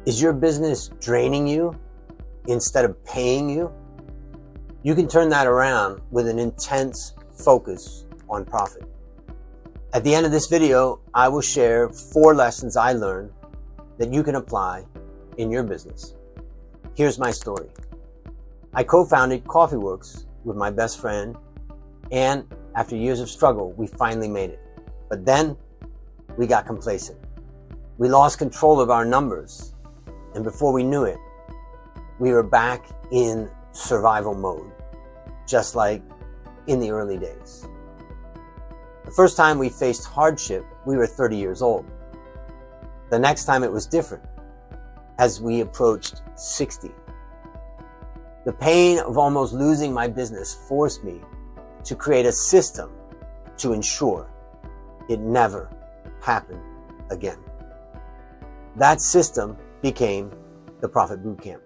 Is your business draining you instead of paying you? You can turn that around with an intense focus on profit. At the end of this video, I will share 4 lessons I learned that you can apply in your business. Here's my story. I co-founded CoffeeWorks with my best friend, and after years of struggle, we finally made it. But then we got complacent. We lost control of our numbers, and before we knew it, we were back in survival mode, just like in the early days. The first time we faced hardship, we were 30 years old. The next time it was different, as we approached 60. The pain of almost losing my business forced me to create a system to ensure it never happened again. That system became the Profit Bootcamp.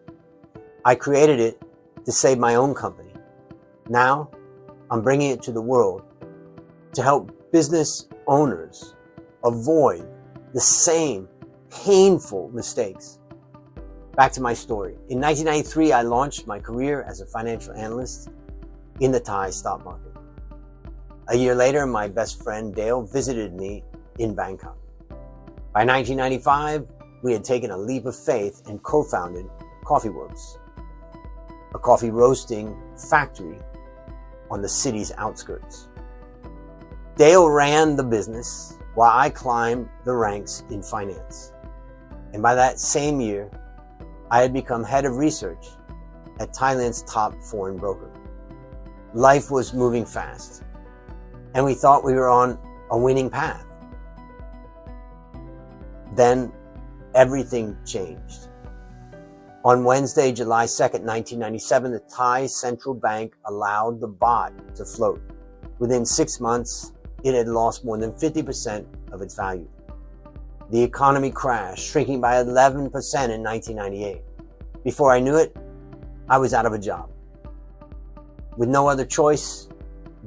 I created it to save my own company. Now, I'm bringing it to the world to help business owners avoid the same painful mistakes. Back to my story. In 1993, I launched my career as a financial analyst in the Thai stock market. A year later, my best friend Dale visited me in Bangkok. By 1995, we had taken a leap of faith and co-founded CoffeeWorks, a coffee roasting factory on the city's outskirts. Dale ran the business while I climbed the ranks in finance. And by that same year, I had become head of research at Thailand's top foreign broker. Life was moving fast, and we thought we were on a winning path. Then everything changed. On Wednesday, July 2nd, 1997, the Thai central bank allowed the baht to float. Within 6 months, it had lost more than 50% of its value. The economy crashed, shrinking by 11% in 1998. Before I knew it, I was out of a job. With no other choice,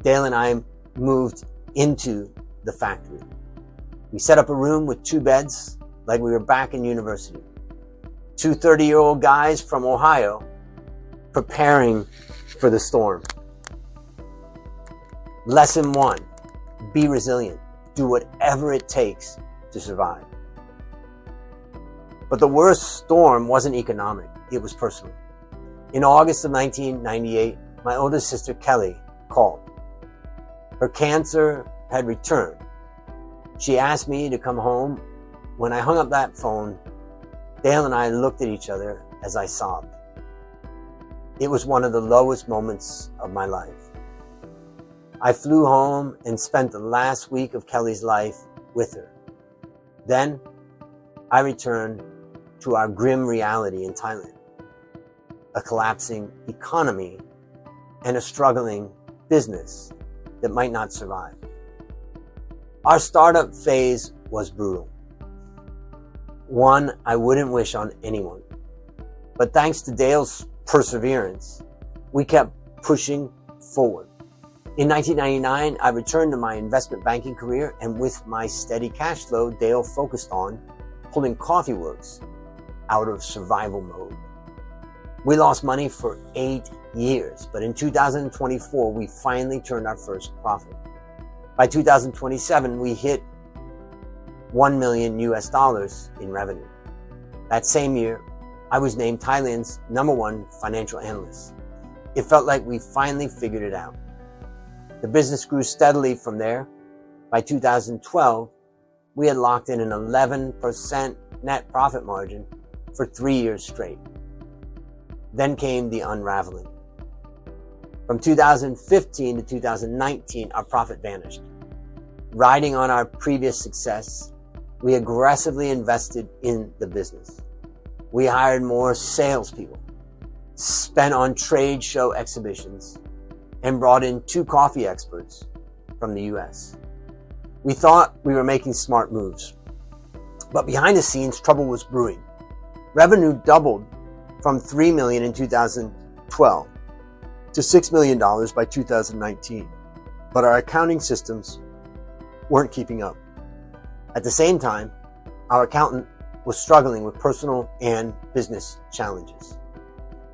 Dale and I moved into the factory. We set up a room with 2 beds, like we were back in university. 2 30-year-old guys from Ohio preparing for the storm. Lesson 1, be resilient. Do whatever it takes to survive. But the worst storm wasn't economic, it was personal. In August of 1998, my oldest sister Kelly called. Her cancer had returned. She asked me to come home. When I hung up that phone, Dale and I looked at each other as I sobbed. It was one of the lowest moments of my life. I flew home and spent the last week of Kelly's life with her. Then I returned to our grim reality in Thailand, a collapsing economy and a struggling business that might not survive. Our startup phase was brutal. One I wouldn't wish on anyone. But thanks to Dale's perseverance, we kept pushing forward. In 1999, I returned to my investment banking career, and with my steady cash flow, Dale focused on pulling CoffeeWorks out of survival mode. We lost money for 8 years, but in 2024, we finally turned our first profit. By 2027, we hit $1 million in revenue. That same year, I was named Thailand's #1 financial analyst. It felt like we finally figured it out. The business grew steadily from there. By 2012, we had locked in an 11% net profit margin for 3 years straight. Then came the unraveling. From 2015 to 2019, our profit vanished. Riding on our previous success, we aggressively invested in the business. We hired more salespeople, spent on trade show exhibitions, and brought in 2 coffee experts from the US. We thought we were making smart moves, but behind the scenes, trouble was brewing. Revenue doubled from $3 million in 2012 to $6 million by 2019, but our accounting systems weren't keeping up. At the same time, our accountant was struggling with personal and business challenges.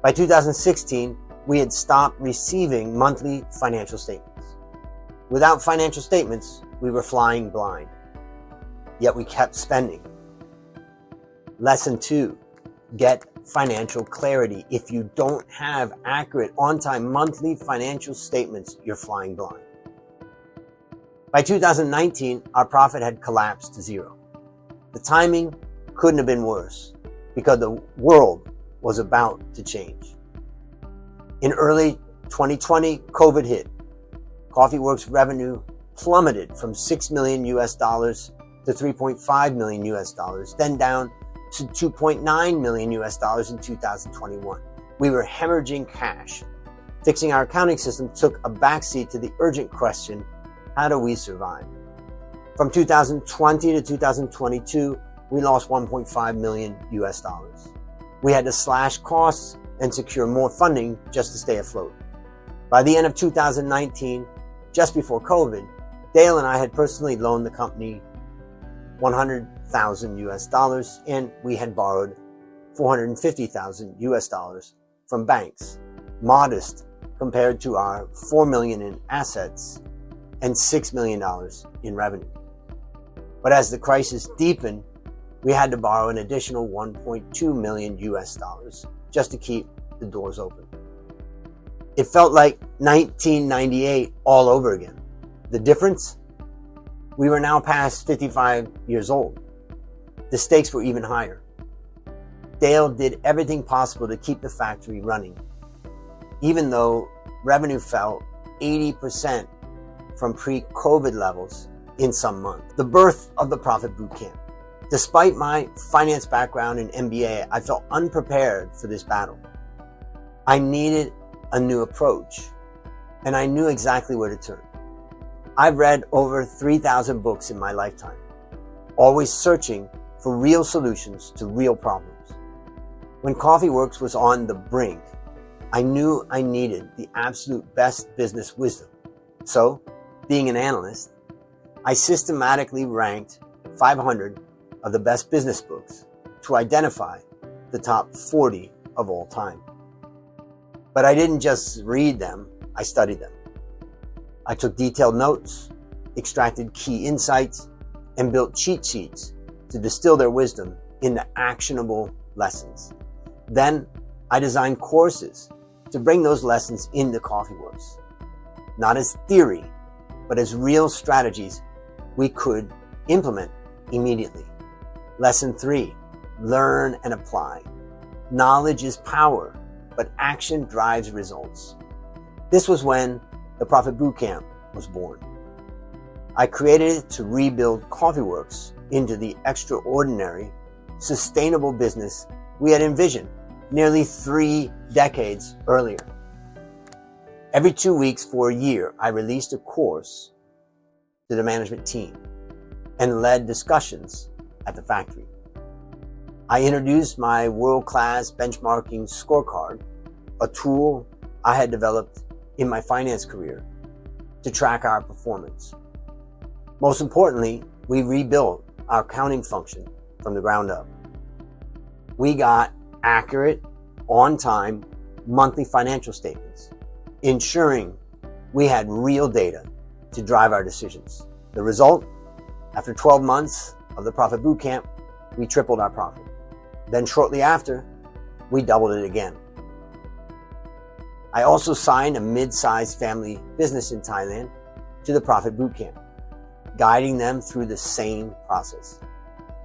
By 2016, we had stopped receiving monthly financial statements. Without financial statements, we were flying blind. Yet we kept spending. Lesson 2, get financial clarity. If you don't have accurate, on-time monthly financial statements, you're flying blind. By 2019, our profit had collapsed to zero. The timing couldn't have been worse because the world was about to change. In early 2020, COVID hit. CoffeeWorks revenue plummeted from $6 million to $3.5 million, then down to $2.9 million in 2021. We were hemorrhaging cash. Fixing our accounting system took a backseat to the urgent question, how do we survive? From 2020 to 2022, we lost $1.5 million. We had to slash costs and secure more funding just to stay afloat. By the end of 2019, just before COVID, Dale and I had personally loaned the company $100,000 and we had borrowed $450,000 from banks, modest compared to our $4 million in assets and $6 million in revenue. But as the crisis deepened, we had to borrow an additional $1.2 million just to keep the doors open. It felt like 1998 all over again. The difference? We were now past 55 years old. The stakes were even higher. Dale did everything possible to keep the factory running, even though revenue fell 80% from pre-COVID levels in some months. The birth of the Profit Bootcamp. Despite my finance background and MBA, I felt unprepared for this battle. I needed a new approach, and I knew exactly where to turn. I've read over 3,000 books in my lifetime, always searching for real solutions to real problems. When CoffeeWorks was on the brink, I knew I needed the absolute best business wisdom. So, being an analyst, I systematically ranked 500 of the best business books to identify the top 40 of all time. But I didn't just read them, I studied them. I took detailed notes, extracted key insights, and built cheat sheets to distill their wisdom into actionable lessons. Then I designed courses to bring those lessons into CoffeeWorks, not as theory, but as real strategies we could implement immediately. Lesson 3, learn and apply. Knowledge is power, but action drives results. This was when the Profit Bootcamp was born. I created it to rebuild CoffeeWorks into the extraordinary, sustainable business we had envisioned nearly 3 decades earlier. Every 2 weeks for a year, I released a course to the management team and led discussions at the factory. I introduced my World Class Benchmarking Scorecard, a tool I had developed in my finance career to track our performance. Most importantly, we rebuilt our accounting function from the ground up. We got accurate, on-time, monthly financial statements, ensuring we had real data to drive our decisions. The result? After 12 months of the Profit Bootcamp, we tripled our profit. Then shortly after, we doubled it again. I also signed a mid-size family business in Thailand to the Profit Bootcamp, guiding them through the same process.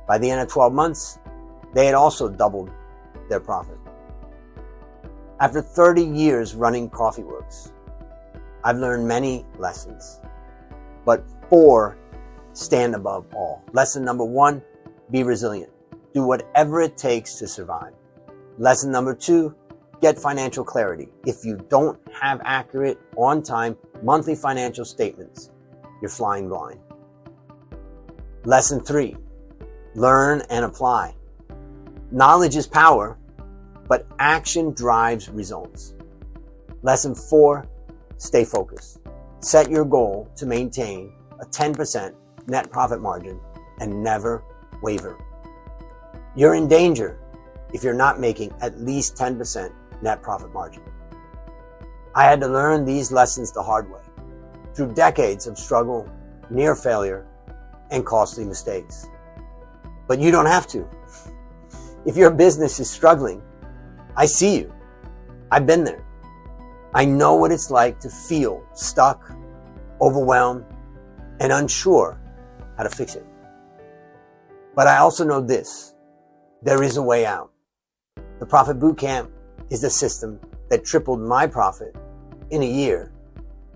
By the end of 12 months, they had also doubled their profit. After 30 years running CoffeeWorks, I've learned many lessons, but 4 stand above all. Lesson number 1, be resilient. Do whatever it takes to survive. Lesson number 2, get financial clarity. If you don't have accurate, on-time, monthly financial statements, you're flying blind. Lesson 3, learn and apply. Knowledge is power, but action drives results. Lesson 4, stay focused. Set your goal to maintain a 10% net profit margin and never waver. You're in danger if you're not making at least 10% net profit margin. I had to learn these lessons the hard way, through decades of struggle, near failure, and costly mistakes. But you don't have to. If your business is struggling, I see you. I've been there. I know what it's like to feel stuck, overwhelmed, and unsure how to fix it. But I also know this: there is a way out. The Profit Bootcamp is the system that tripled my profit in a year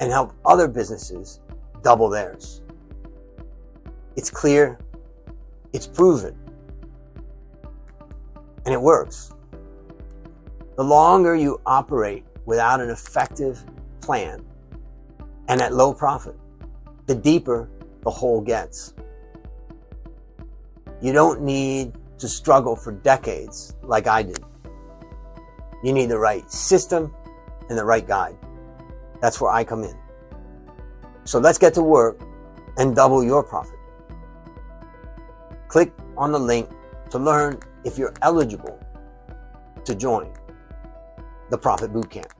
and helped other businesses double theirs. It's clear, it's proven, and it works. The longer you operate without an effective plan and at low profit, the deeper the hole gets. You don't need to struggle for decades like I did. You need the right system and the right guide. That's where I come in. So let's get to work and double your profit. Click on the link to learn if you're eligible to join the Profit Bootcamp.